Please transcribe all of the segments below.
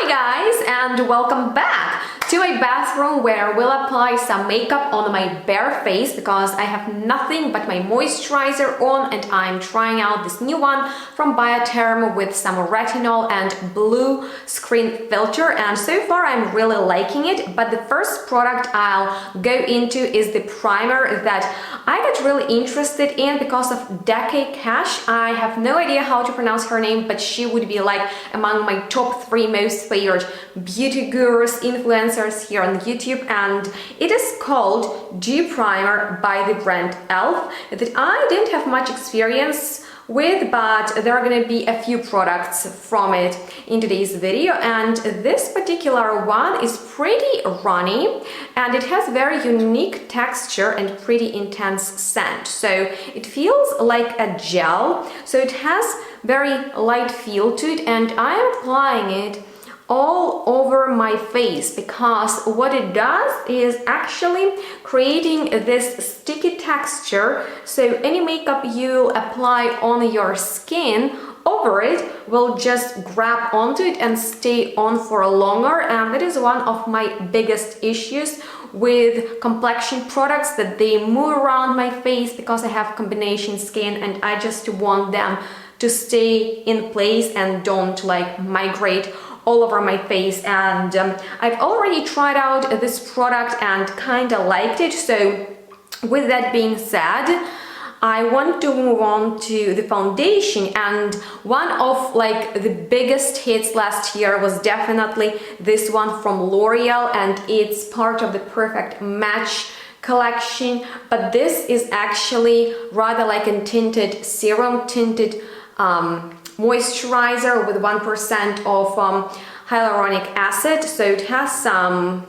Hi guys, and welcome back to my bathroom where we'll apply some makeup on my bare face because I have nothing but my moisturizer on and I'm trying out this new one from Bioterm with some retinol and blue screen filter, and so far I'm really liking it. But the first product I'll go into is the primer that I got really interested in because of Decade Cash. I have no idea how to pronounce her name, but she would be like among my top 3 most favorite beauty gurus influencers here on YouTube, and it is called Dew Primer by the brand ELF that I didn't have much experience with, but there are going to be a few products from it in today's video, and this particular one is pretty runny and it has very unique texture and pretty intense scent, so it feels like a gel, so it has very light feel to it, and I am applying it all over my face because what it does is actually creating this sticky texture, so any makeup you apply on your skin over it will just grab onto it and stay on for longer, and that is one of my biggest issues with complexion products, that they move around my face because I have combination skin and I just want them to stay in place and don't like migrate all over my face. And I've already tried out this product and kind of liked it. So with that being said, I want to move on to the foundation, and one of like the biggest hits last year was definitely this one from Loreal, and it's part of the Perfect Match collection, but this is actually rather like a tinted serum tinted moisturizer with 1% of hyaluronic acid, so it has some,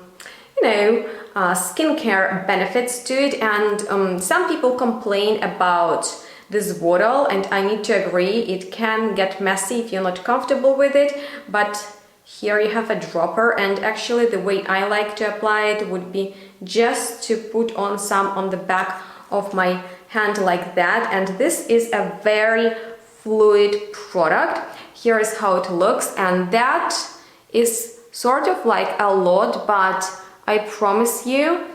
skincare benefits to it. And some people complain about this bottle, and I need to agree, it can get messy if you're not comfortable with it, but here you have a dropper, and actually the way I like to apply it would be just to put on some on the back of my hand like that, and this is a very fluid product. Here is how it looks, and that is sort of like a lot, but I promise you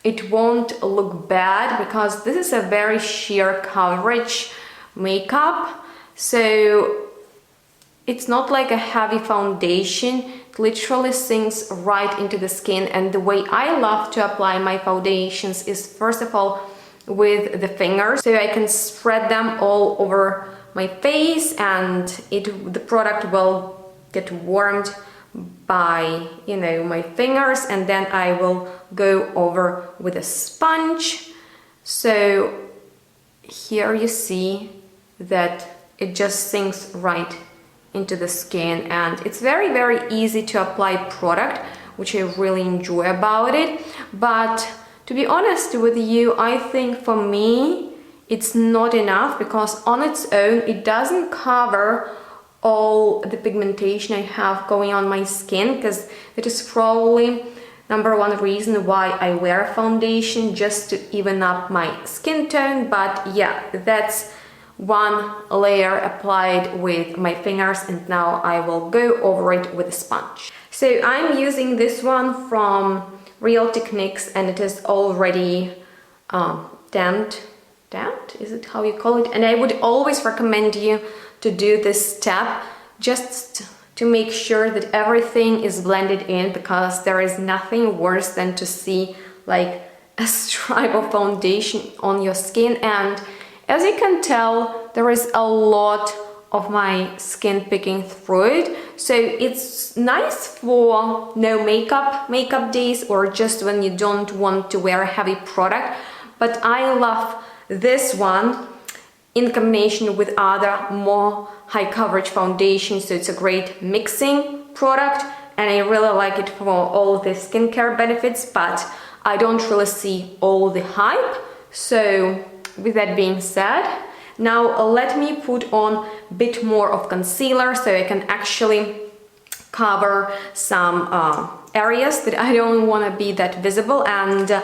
it won't look bad because this is a very sheer coverage makeup, so it's not like a heavy foundation. It literally sinks right into the skin, and the way I love to apply my foundations is first of all with the fingers, so I can spread them all over my face and the product will get warmed by my fingers, and then I will go over with a sponge. So here you see that it just sinks right into the skin, and it's very easy to apply product, which I really enjoy about it. But to be honest with you, I think for me it's not enough because on its own it doesn't cover all the pigmentation I have going on my skin, because it is probably #1 reason why I wear foundation, just to even up my skin tone. But yeah, that's one layer applied with my fingers, and now I will go over it with a sponge. So I'm using this one from Real Techniques, and it is already damped, is it how you call it? And I would always recommend you to do this step just to make sure that everything is blended in, because there is nothing worse than to see like a stripe of foundation on your skin. And as you can tell, there is a lot of my skin picking through it, so it's nice for no makeup days, or just when you don't want to wear a heavy product. But I love this one in combination with other more high coverage foundations, so it's a great mixing product, and I really like it for all the skincare benefits, but I don't really see all the hype. So with that being said, now let me put on a bit more of concealer so I can actually cover some areas that I don't want to be that visible. And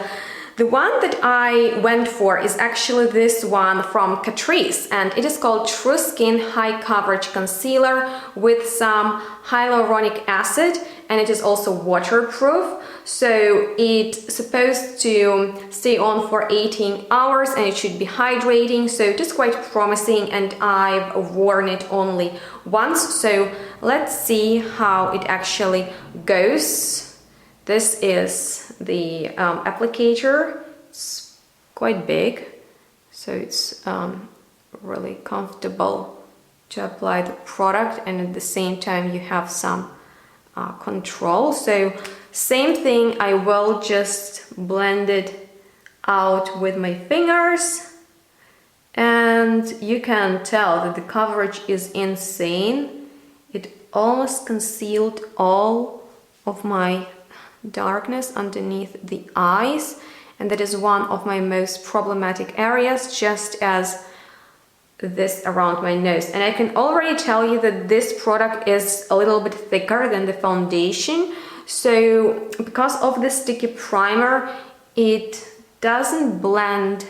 The one that I went for is actually this one from Catrice, and it is called True Skin High Coverage Concealer with some hyaluronic acid, and it is also waterproof. So it's supposed to stay on for 18 hours and it should be hydrating, so it is quite promising, and I've worn it only once. So let's see how it actually goes. This is the applicator. It's quite big, so it's really comfortable to apply the product, and at the same time you have some control. So same thing, I will just blend it out with my fingers, and you can tell that the coverage is insane. It almost concealed all of my darkness underneath the eyes, and that is one of my most problematic areas, just as this around my nose. And I can already tell you that this product is a little bit thicker than the foundation, so because of the sticky primer it doesn't blend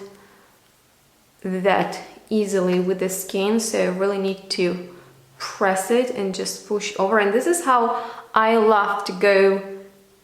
that easily with the skin, so I really need to press it and just push over. And this is how I love to go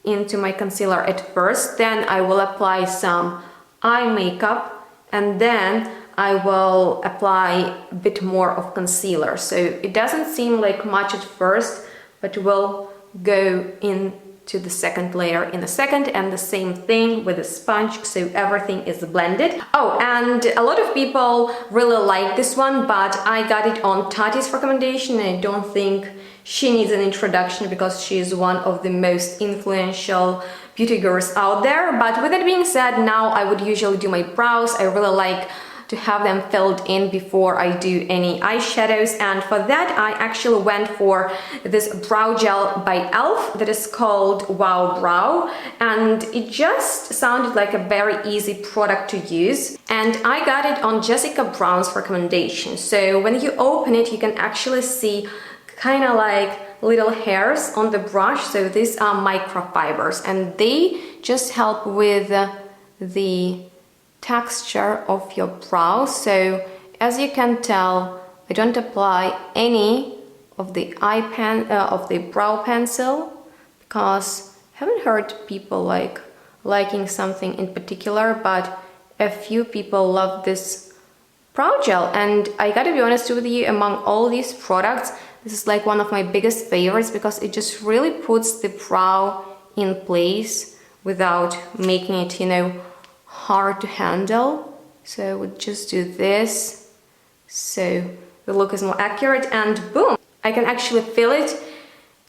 into my concealer at first. Then I will apply some eye makeup, and then I will apply a bit more of concealer. So it doesn't seem like much at first, but we'll go into the second layer in a second, and the same thing with the sponge, so everything is blended. Oh, and a lot of people really like this one, but I got it on Tati's recommendation, and I don't think she needs an introduction because she is one of the most influential beauty gurus out there. But with that being said, now I would usually do my brows. I really like to have them filled in before I do any eyeshadows, and for that I actually went for this brow gel by e.l.f. that is called Wow Brow, and it just sounded like a very easy product to use, and I got it on Jessica Brown's recommendation. So when you open it you can actually see kind of like little hairs on the brush, so these are microfibers, and they just help with the texture of your brows. So as you can tell, I don't apply any of the brow pencil because I haven't heard people liking something in particular, but a few people love this brow gel, and I gotta be honest with you, among all these products this is like one of my biggest favorites because it just really puts the brow in place without making it, you know, hard to handle. So I would just do this so the look is more accurate, and boom, I can actually feel it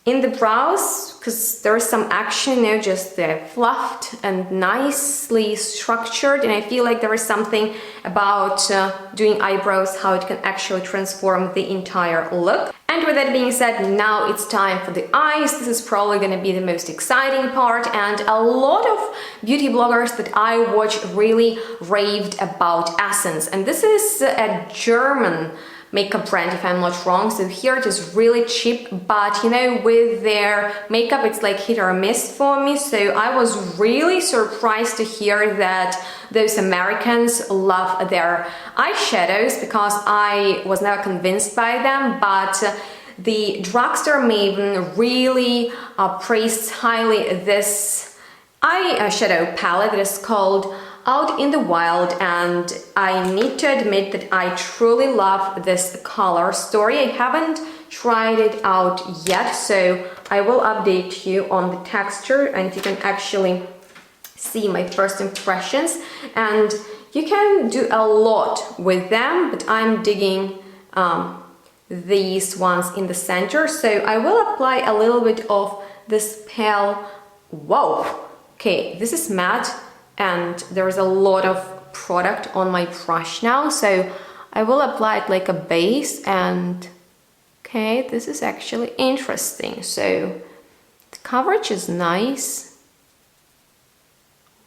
in the brows because there is some action, you know, just fluffed and nicely structured, and I feel like there is something about doing eyebrows, how it can actually transform the entire look. And with that being said, now it's time for the eyes. This is probably going to be the most exciting part, and a lot of beauty bloggers that I watch really raved about Essence, and this is a German makeup brand if I'm not wrong. So here it is really cheap, but you know, with their makeup it's like hit or miss for me. So I was really surprised to hear that those Americans love their eyeshadows because I was never convinced by them, but the Drugstore Maven really praised highly this eyeshadow palette that is called Out in the Wild, and I need to admit that I truly love this color story. I haven't tried it out yet, so I will update you on the texture and you can actually see my first impressions. And you can do a lot with them, but I'm digging these ones in the center, so I will apply a little bit of this pale. Whoa, okay, this is matte and there is a lot of product on my brush now, so I will apply it like a base. And okay, this is actually interesting, so the coverage is nice.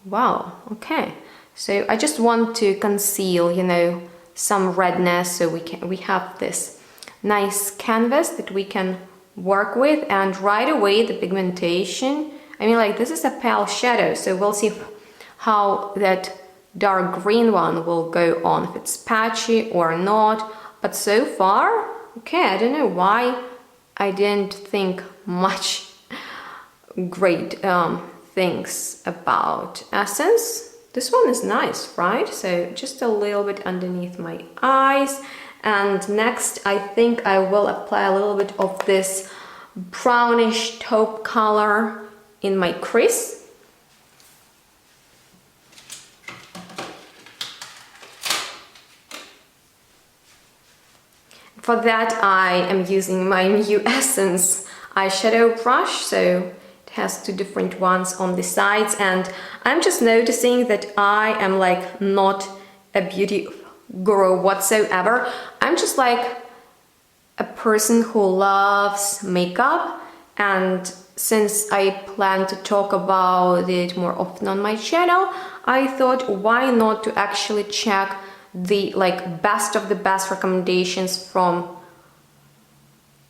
Wow, okay, so I just want to conceal, you know, some redness, so we have this nice canvas that we can work with, and right away the pigmentation, I mean, like, this is a pale shadow, so we'll see how that dark green one will go on, if it's patchy or not. But so far, okay, I don't know why I didn't think much great things about Essence. This one is nice, right? So just a little bit underneath my eyes. And next, I think I will apply a little bit of this brownish taupe color in my crease. For that, I am using my new Essence eyeshadow brush, so it has two different ones on the sides, and I'm just noticing that I am like not a beauty guru whatsoever. I'm just like a person who loves makeup, and since I plan to talk about it more often on my channel, I thought why not to actually check the like best of the best recommendations from,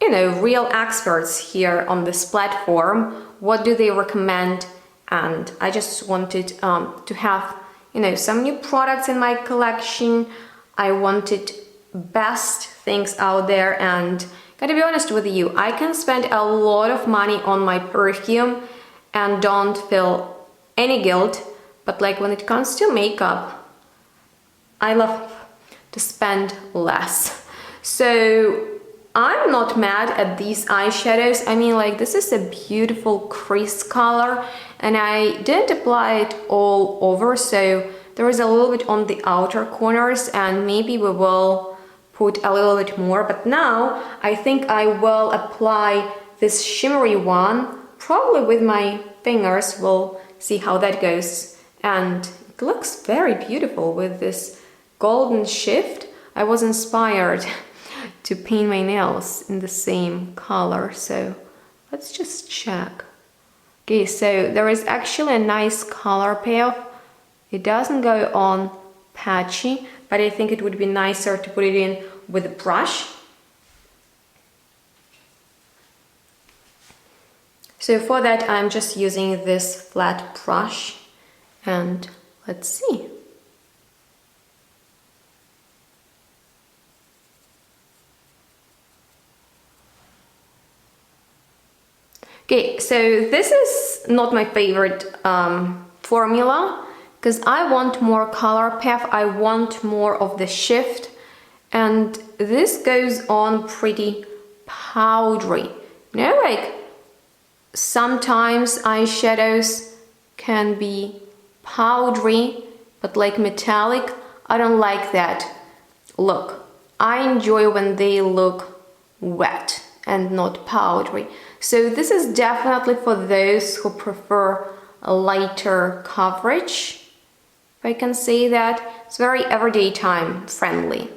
you know, real experts here on this platform. What do they recommend? And I just wanted to have, you know, some new products in my collection. I wanted best things out there, and gotta be honest with you, I can spend a lot of money on my perfume and don't feel any guilt, but like when it comes to makeup, I love to spend less. So I'm not mad at these eyeshadows. I mean, like, this is a beautiful crease color, and I didn't apply it all over, so there is a little bit on the outer corners, and maybe we will put a little bit more. But now I think I will apply this shimmery one, probably with my fingers. We'll see how that goes. And it looks very beautiful with this golden shift. I was inspired to paint my nails in the same color, so let's just check. Okay, so there is actually a nice color payoff. It doesn't go on patchy, but I think it would be nicer to put it in with a brush. So for that, I'm just using this flat brush, and let's see. Okay, so this is not my favorite formula, because I want more color path, I want more of the shift, and this goes on pretty powdery. You know, like sometimes eyeshadows can be powdery, but like metallic. I don't like that look. I enjoy when they look wet and not powdery. So this is definitely for those who prefer a lighter coverage, if I can say that. It's very everyday time friendly.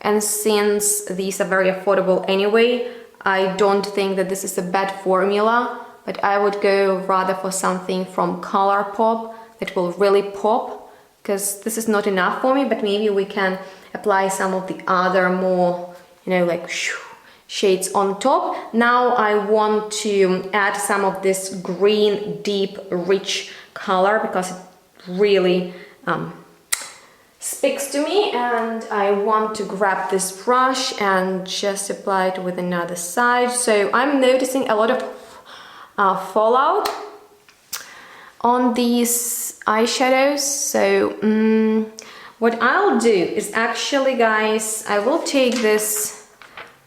And since these are very affordable anyway, I don't think that this is a bad formula, but I would go rather for something from ColourPop that will really pop, because this is not enough for me, but maybe we can apply some of the other more, you know, like shades on top. Now I want to add some of this green, deep, rich color, because it really speaks to me, and I want to grab this brush and just apply it with another side. So I'm noticing a lot of fallout on these eyeshadows. So what I'll do is actually, guys, I will take this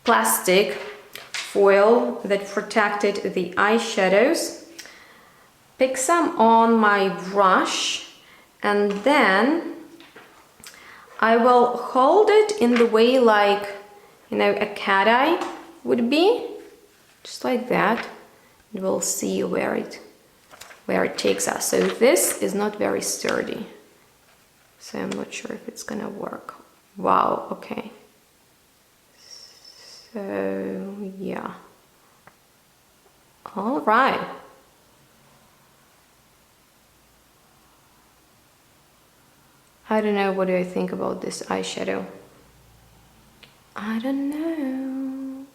plastic foil that protected the eyeshadows, pick some on my brush, and then I will hold it in the way like, you know, a cat eye would be, just like that, and we'll see where it takes us. So this is not very sturdy, so I'm not sure if it's gonna work. Wow, okay. So yeah, all right. I don't know, what do I think about this eyeshadow? I don't know.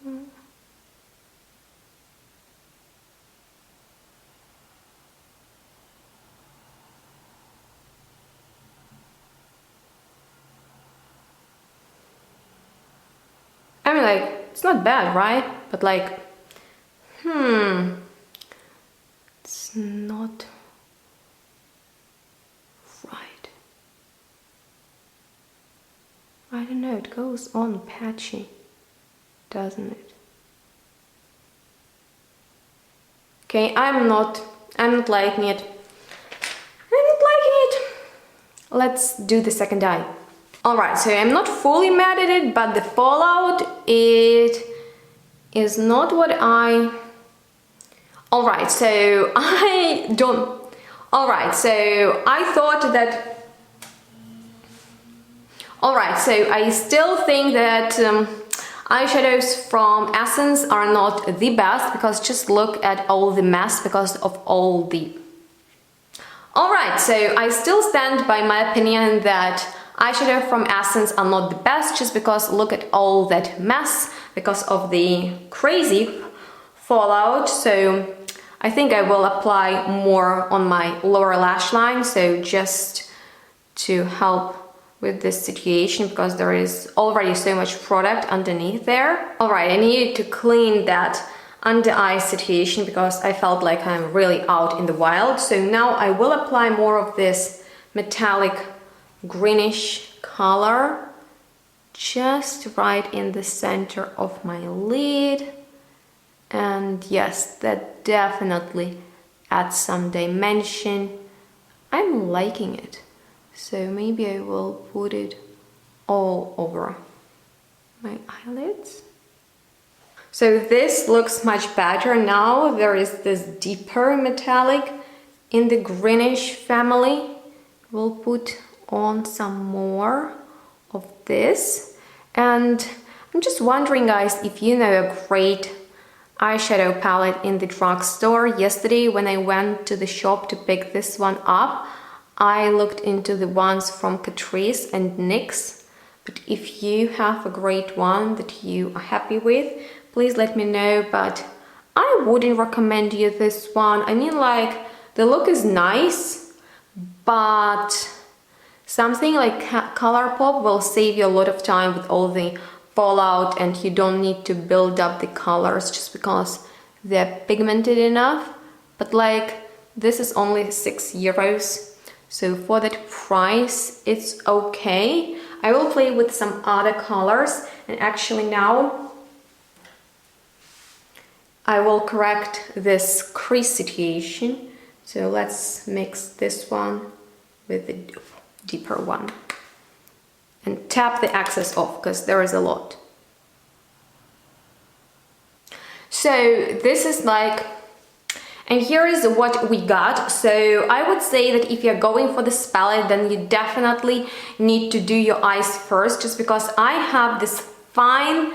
I mean, like, it's not bad, right? But like, it's not right. I don't know, it goes on patchy, doesn't it? Okay, I'm not liking it. I'm not liking it. Let's do the second eye. Alright, so I'm not fully mad at it, but the fallout, it is not what I... Alright, so I don't... Alright, so I thought that... Alright, so I still think that eyeshadows from Essence are not the best, because just look at all the mess because of all the... Alright, so I still stand by my opinion that eyeshadow from Essence are not the best, just because look at all that mess because of the crazy fallout. So I think I will apply more on my lower lash line, so just to help with this situation, because there is already so much product underneath there. Alright, I needed to clean that under eye situation because I felt like I'm really out in the wild. So now I will apply more of this metallic greenish color just right in the center of my lid. And yes, that definitely adds some dimension. I'm liking it. So maybe I will put it all over my eyelids. So this looks much better now. There is this deeper metallic in the greenish family. We'll put on some more of this. And I'm just wondering, guys, if you know a great eyeshadow palette in the drugstore. Yesterday when I went to the shop to pick this one up, I looked into the ones from Catrice and NYX. But if you have a great one that you are happy with, please let me know. But I wouldn't recommend you this one. I mean, like, the look is nice, but something like ColourPop will save you a lot of time with all the fallout, and you don't need to build up the colors just because they're pigmented enough. But like, this is only 6 euros, so for that price it's okay. I will play with some other colors, and actually now I will correct this crease situation. So let's mix this one with the deeper one and tap the excess off, because there is a lot. So this is like, and here is what we got. So I would say that if you're going for this palette, then you definitely need to do your eyes first, just because I have this fine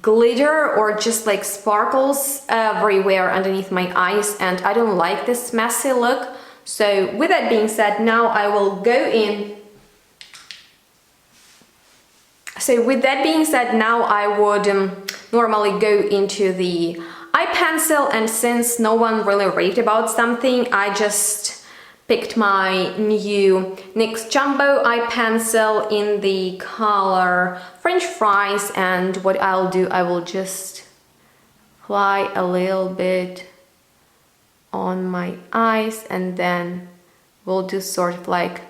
glitter or just like sparkles everywhere underneath my eyes, and I don't like this messy look. So with that being said, now I will go in. So with that being said, now I would normally go into the eye pencil, and since no one really raved about something, I just picked my new NYX Jumbo eye pencil in the color French Fries, and what I'll do, I will just apply a little bit on my eyes, and then we'll do sort of like,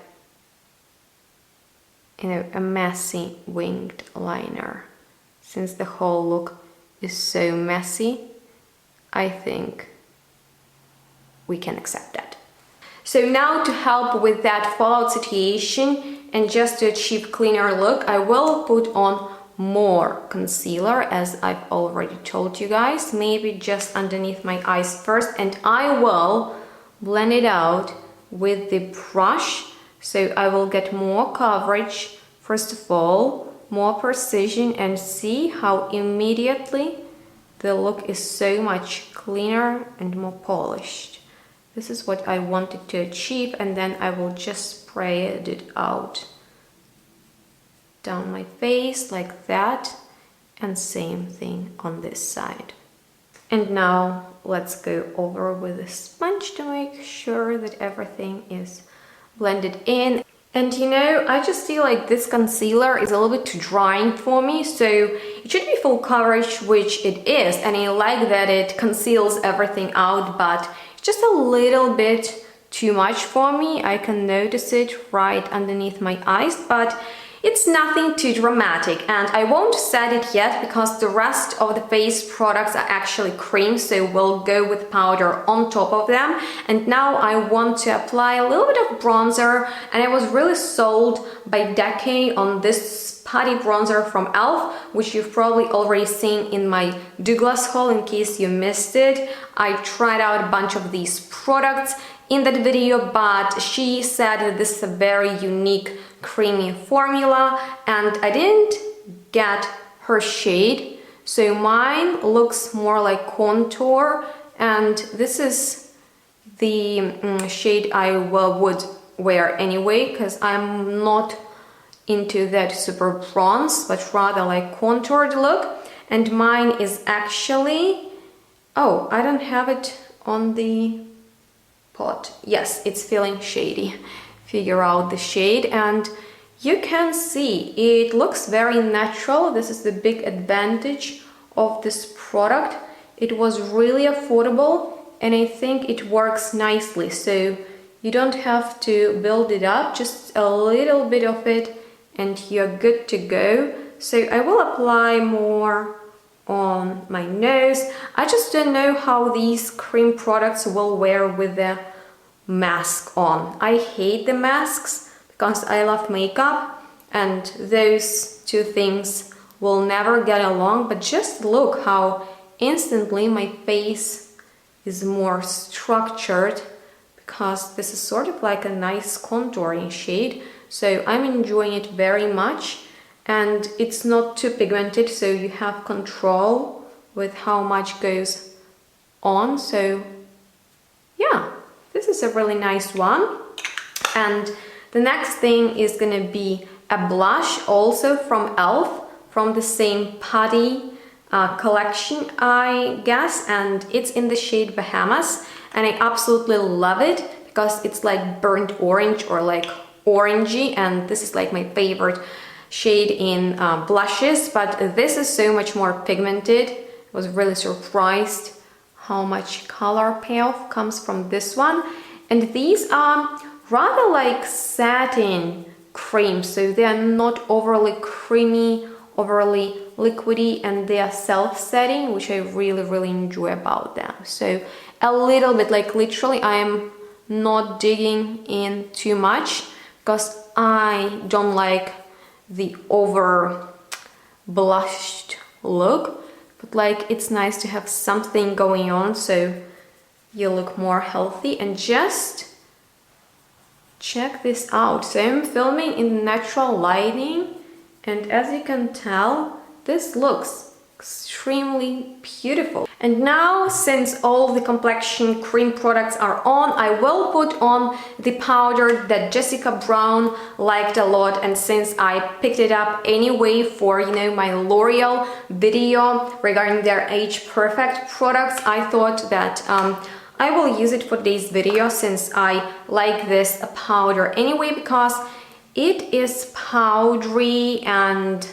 you know, a messy winged liner. Since the whole look is so messy, I think we can accept that. So now, to help with that fallout situation and just to achieve cleaner look, I will put on more concealer, as I've already told you guys, maybe just underneath my eyes first, and I will blend it out with the brush. So I will get more coverage, first of all, more precision, and see how immediately the look is so much cleaner and more polished. This is what I wanted to achieve, and then I will just spray it out down my face like that, and same thing on this side. And now let's go over with a sponge to make sure that everything is blended in. And you know, I just feel like this concealer is a little bit too drying for me, so it should be full coverage, which it is, and I like that it conceals everything out, but just a little bit too much for me. I can notice it right underneath my eyes, but it's nothing too dramatic, and I won't set it yet because the rest of the face products are actually cream, so we'll go with powder on top of them. And now I want to apply a little bit of bronzer, and I was really sold by Decay on this putty bronzer from e.l.f., which you've probably already seen in my Douglas haul. In case you missed it, I tried out a bunch of these products in that video, but she said that this is a very unique creamy formula, and I didn't get her shade, so mine looks more like contour, and this is the shade I would wear anyway, because I'm not into that super bronze, but rather like contoured look. And mine is actually, oh, I don't have it on the pot. Yes, it's feeling shady. Figure out the shade, and you can see it looks very natural. This is the big advantage of this product. It was really affordable, and I think it works nicely, so you don't have to build it up, just a little bit of it and you're good to go. So I will apply more on my nose. I just don't know how these cream products will wear with the mask on. I hate the masks because I love makeup, and those two things will never get along, but just look how instantly my face is more structured, because this is sort of like a nice contouring shade, so I'm enjoying it very much. And it's not too pigmented, so you have control with how much goes on. So yeah, this is a really nice one. And the next thing is gonna be a blush, also from e.l.f., from the same putty collection, I guess, and it's in the shade Bahamas, and I absolutely love it because it's like burnt orange or like orangey, and this is like my favorite shade in blushes, but this is so much more pigmented. I was really surprised how much color payoff comes from this one. And these are rather like satin creams, so they are not overly creamy, overly liquidy, and they are self-setting, which I really enjoy about them. So a little bit, like literally I am not digging in too much because I don't like the over blushed look, but like it's nice to have something going on so you look more healthy. And just check this out. So I'm filming in natural lighting, and as you can tell, this looks extremely beautiful. And now, since all the complexion cream products are on, I will put on the powder that Jessica Brown liked a lot, and since I picked it up anyway for, you know, my Loreal video regarding their Age Perfect products, I thought that I will use it for today's video, since I like this powder anyway, because it is powdery and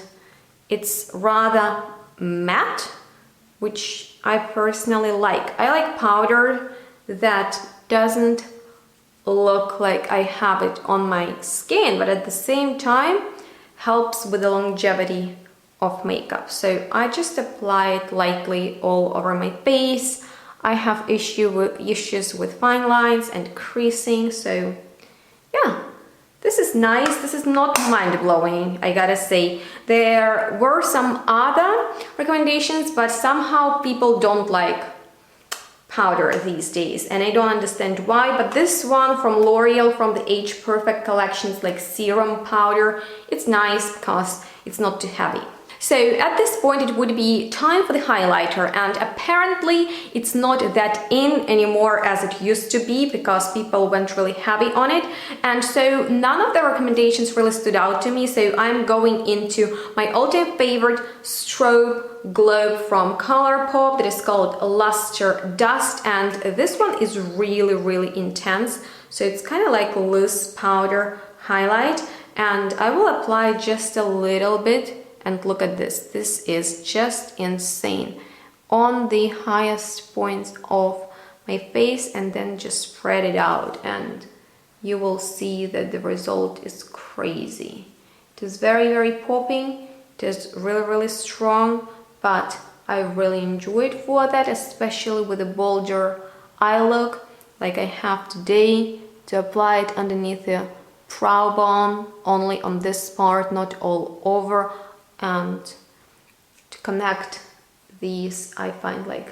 it's rather matte, which I personally like. I like powder that doesn't look like I have it on my skin, but at the same time helps with the longevity of makeup. So I just apply it lightly all over my face. I have issues with fine lines and creasing, so yeah. This is nice. This is not mind-blowing, I gotta say. There were some other recommendations, but somehow people don't like powder these days, and I don't understand why. But this one from L'Oreal, from the Age Perfect collections, like serum powder, it's nice because it's not too heavy. So at this point it would be time for the highlighter, and apparently it's not that in anymore as it used to be, because people went really heavy on it, and so none of the recommendations really stood out to me. So I'm going into my all-time favorite strobe globe from ColourPop that is called Luster Dust, and this one is really intense, so it's kind of like loose powder highlight, and I will apply just a little bit And look at this. This is just insane. On the highest points of my face, and then just spread it out, and you will see that the result is crazy. It is very, very popping. It is really, really strong, but I really enjoy it for that, especially with a bolder eye look like I have today, to apply it underneath the brow bone, only on this part, not all over, and to connect these. I find like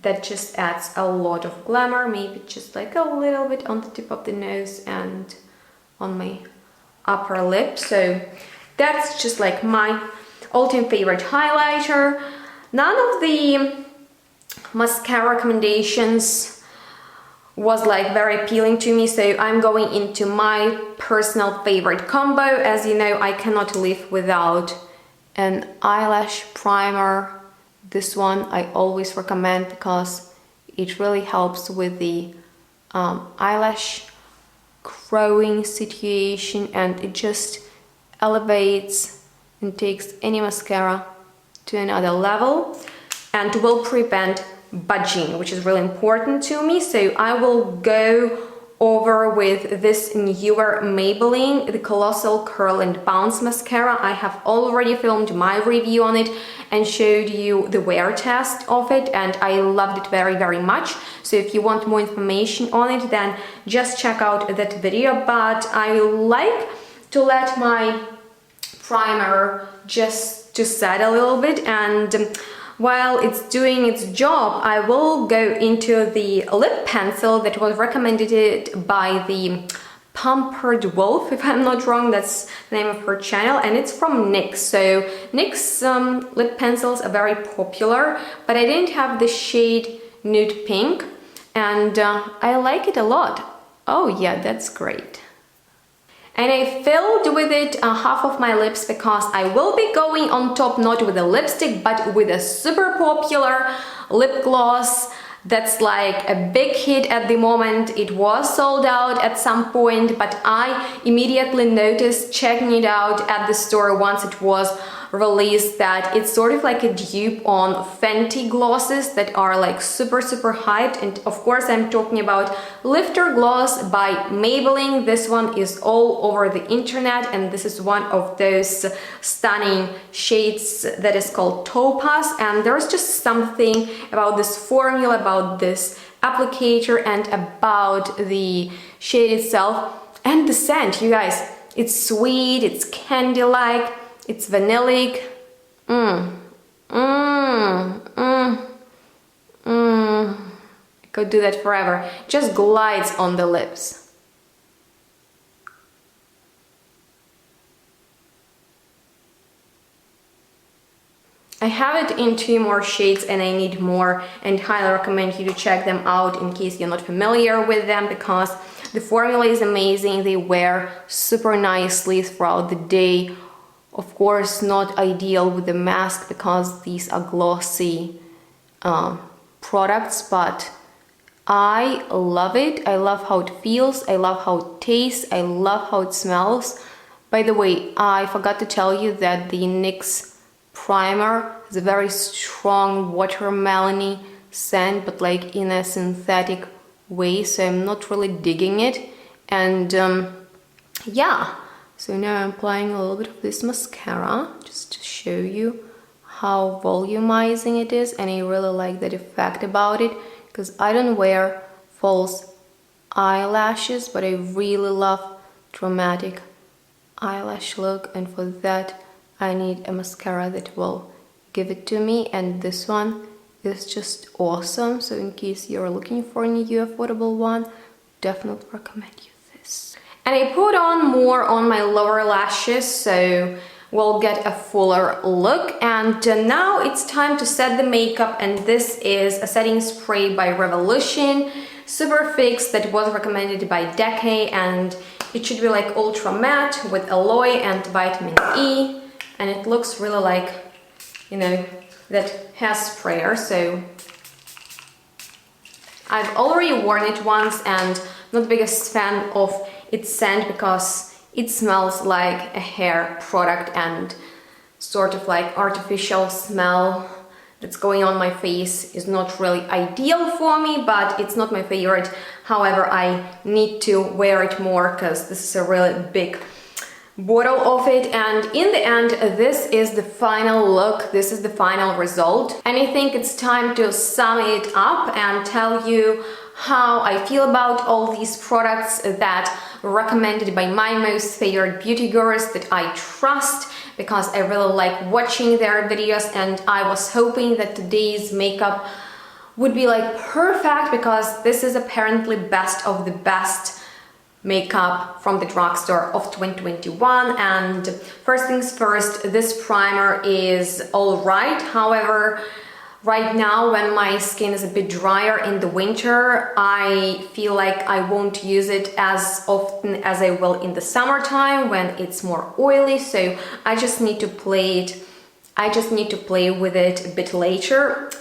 that just adds a lot of glamour, maybe just like a little bit on the tip of the nose and on my upper lip. So that's just like my all-time favorite highlighter. None of the mascara recommendations was like very appealing to me, so I'm going into my personal favorite combo. As you know, I cannot live without an eyelash primer. This one I always recommend because it really helps with the eyelash growing situation, and it just elevates and takes any mascara to another level and will prevent budging, which is really important to me. So I will go over with this newer Maybelline, the Colossal Curl and Bounce Mascara. I have already filmed my review on it and showed you the wear test of it, and I loved it very, very much. So if you want more information on it, then just check out that video. But I like to let my primer just to set a little bit, and while it's doing its job, I will go into the lip pencil that was recommended by the Pampered Wolf, if I'm not wrong, that's the name of her channel, and it's from NYX. So NYX lip pencils are very popular, but I didn't have the shade Nude Pink, and I like it a lot. Oh yeah, that's great. And I filled with it half of my lips because I will be going on top not with a lipstick but with a super popular lip gloss that's like a big hit at the moment. It was sold out at some point, but I immediately noticed checking it out at the store once it was released that it's sort of like a dupe on Fenty glosses that are like super hyped. And of course I'm talking about Lifter Gloss by Maybelline. This one is all over the internet, and this is one of those stunning shades that is called Topaz, and there's just something about this formula, about this applicator, and about the shade itself and the scent. You guys, it's sweet, it's candy-like, it's vanillic. I could do that forever. Just glides on the lips. I have it in 2 more shades and I need more, and highly recommend you to check them out in case you're not familiar with them, because the formula is amazing. They wear super nicely throughout the day. Of course, not ideal with the mask because these are glossy products, but I love it. I love how it feels. I love how it tastes. I love how it smells. By the way, I forgot to tell you that the NYX primer has a very strong watermelony scent, but like in a synthetic way, so I'm not really digging it. And yeah. So now I'm applying a little bit of this mascara just to show you how volumizing it is, and I really like that effect about it because I don't wear false eyelashes, but I really love dramatic eyelash look, and for that I need a mascara that will give it to me, and this one is just awesome. So in case you're looking for a new affordable one, definitely recommend you this. And I put on more on my lower lashes, so we'll get a fuller look. And now it's time to set the makeup, and this is a setting spray by Revolution, Super Fix, that was recommended by Decay, and it should be like ultra matte with aloe and vitamin E, and it looks really like, you know, that hair sprayer. I've already worn it once and not the biggest fan of its scent because it smells like a hair product, and sort of like artificial smell that's going on my face is not really ideal for me, but it's not my favorite. However, I need to wear it more because this is a really big bottle of it, and in the end this is the final look, this is the final result, and I think it's time to sum it up and tell you how I feel about all these products that were recommended by my most favorite beauty gurus that I trust, because I really like watching their videos, and I was hoping that today's makeup would be like perfect, because this is apparently best of the best makeup from the drugstore of 2021. And first things first, this primer is all right. However, right now when my skin is a bit drier in the winter, I feel like I won't use it as often as I will in the summertime when it's more oily, so I just need to play with it a bit later.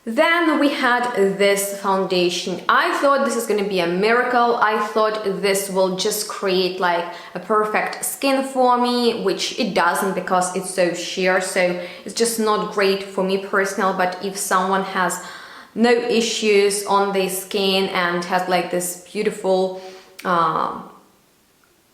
Then we had this foundation. I thought this is going to be a miracle. I thought this will just create like a perfect skin for me, which it doesn't, because it's so sheer, so it's just not great for me personally. But if someone has no issues on their skin and has like this beautiful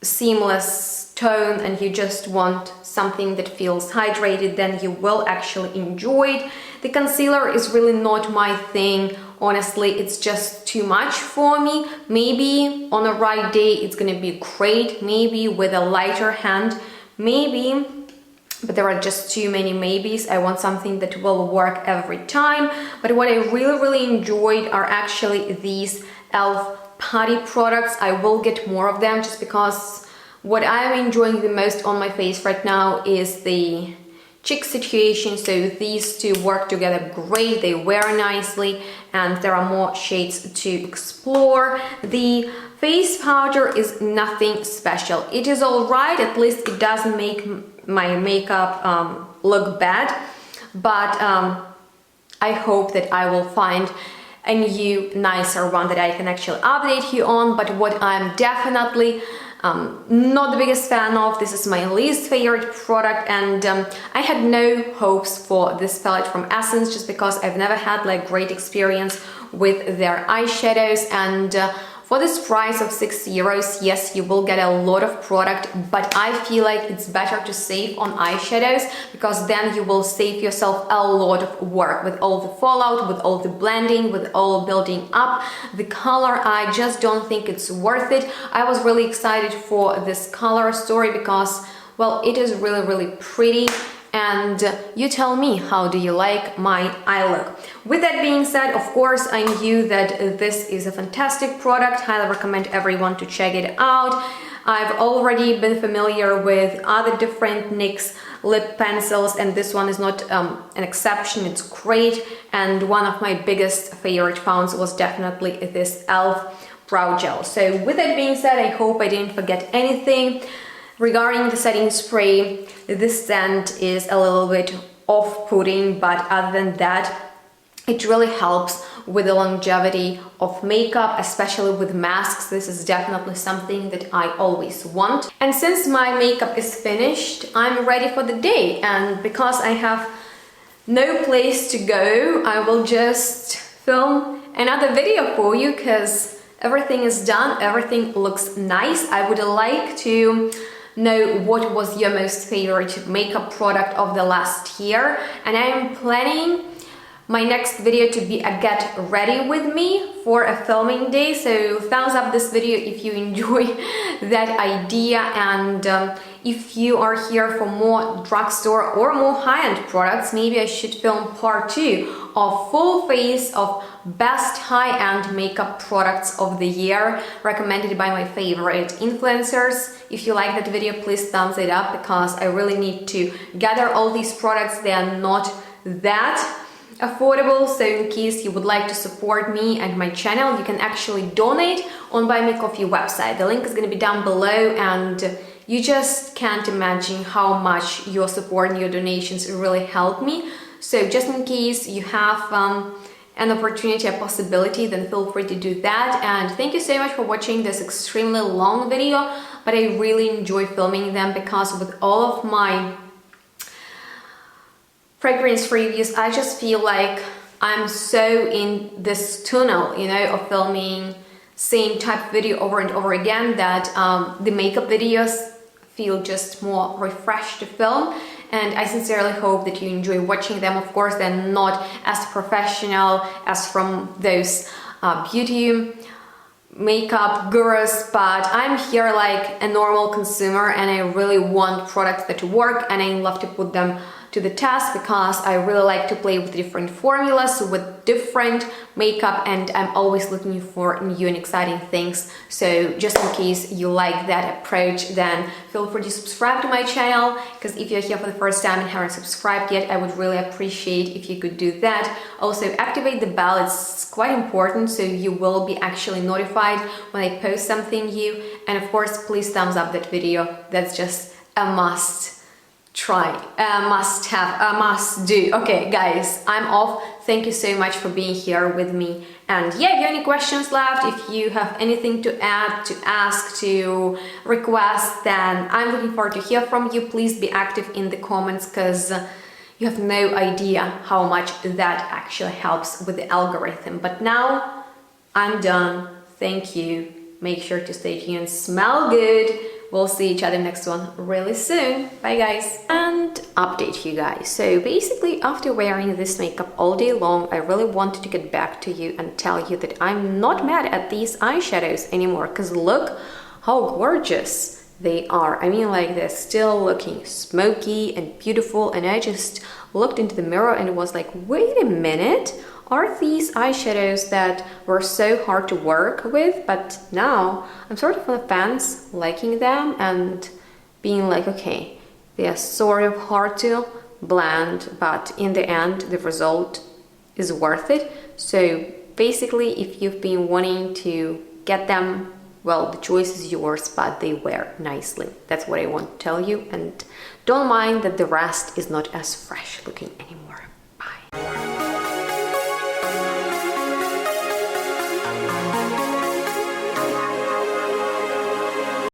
seamless tone, and you just want something that feels hydrated, then you will actually enjoy it. The concealer is really not my thing, honestly. It's just too much for me. Maybe on a right day it's gonna be great, maybe with a lighter hand, maybe, but there are just too many maybes. I want something that will work every time. But what I really enjoyed are actually these e.l.f. putty products. I will get more of them, just because what I'm enjoying the most on my face right now is the cheek situation. So these two work together great, they wear nicely, and there are more shades to explore. The face powder is nothing special. It is all right, at least it doesn't make my makeup look bad, but I hope that I will find a new, nicer one that I can actually update you on. But what I'm definitely not the biggest fan of, this is my least favorite product, and I had no hopes for this palette from Essence, just because I've never had like great experience with their eyeshadows. And for this price of €6, yes, you will get a lot of product, but I feel like it's better to save on eyeshadows, because then you will save yourself a lot of work with all the fallout, with all the blending, with all building up the color. I just don't think it's worth it. I was really excited for this color story because, well, it is really pretty. And you tell me, how do you like my eye look? With that being said, of course, I knew that this is a fantastic product. Highly recommend everyone to check it out. I've already been familiar with other different NYX lip pencils, and this one is not an exception. It's great, and one of my biggest favorite founds was definitely this e.l.f. brow gel. So with that being said, I hope I didn't forget anything. Regarding the setting spray, this scent is a little bit off-putting, but other than that, it really helps with the longevity of makeup, especially with masks. This is definitely something that I always want. And since my makeup is finished, I'm ready for the day. And because I have no place to go, I will just film another video for you, because everything is done, everything looks nice. I would like to know what was your most favorite makeup product of the last year, and I am planning my next video to be a get ready with me for a filming day. So thumbs up this video if you enjoy that idea, and if you are here for more drugstore or more high-end products, maybe I should film part 2 of full face of best high-end makeup products of the year recommended by my favorite influencers. If you like that video, please thumbs it up, because I really need to gather all these products. They are not that affordable, so in case you would like to support me and my channel, you can actually donate on Buy Me Coffee website. The link is going to be down below, and you just can't imagine how much your support and your donations really help me. So just in case you have an opportunity, a possibility, then feel free to do that. And thank you so much for watching this extremely long video, but I really enjoy filming them because with all of my fragrance reviews, I just feel like I'm so in this tunnel, you know, of filming same type of video over and over again that the makeup videos feel just more refreshed to film. And I sincerely hope that you enjoy watching them. Of course, they're not as professional as from those beauty makeup gurus, but I'm here like a normal consumer and I really want products that work, and I love to put them to the test because I really like to play with different formulas, with different makeup, and I'm always looking for new and exciting things. So just in case you like that approach, then feel free to subscribe to my channel, because if you're here for the first time and haven't subscribed yet, I would really appreciate if you could do that. Also activate the bell, it's quite important, so you will be actually notified when I post something new. And of course, please thumbs up that video, that's just a must try, must have, must do. Okay guys, I'm off. Thank you so much for being here with me, and yeah, if you have any questions left, if you have anything to add, to ask, to request, then I'm looking forward to hear from you. Please be active in the comments, because you have no idea how much that actually helps with the algorithm. But now I'm done. Thank you, make sure to stay tuned, smell good. We'll see each other next one really soon. Bye guys. And update you guys. So basically, after wearing this makeup all day long, I really wanted to get back to you and tell you that I'm not mad at these eyeshadows anymore, because look how gorgeous they are. I mean, like, they're still looking smoky and beautiful, and I just looked into the mirror and was like, wait a minute, are these eyeshadows that were so hard to work with? But now I'm sort of on the fence, liking them and being like, okay, they are sort of hard to blend, but in the end the result is worth it. So basically, if you've been wanting to get them, well, the choice is yours, but they wear nicely. That's what I want to tell you, and don't mind that the rest is not as fresh looking anymore.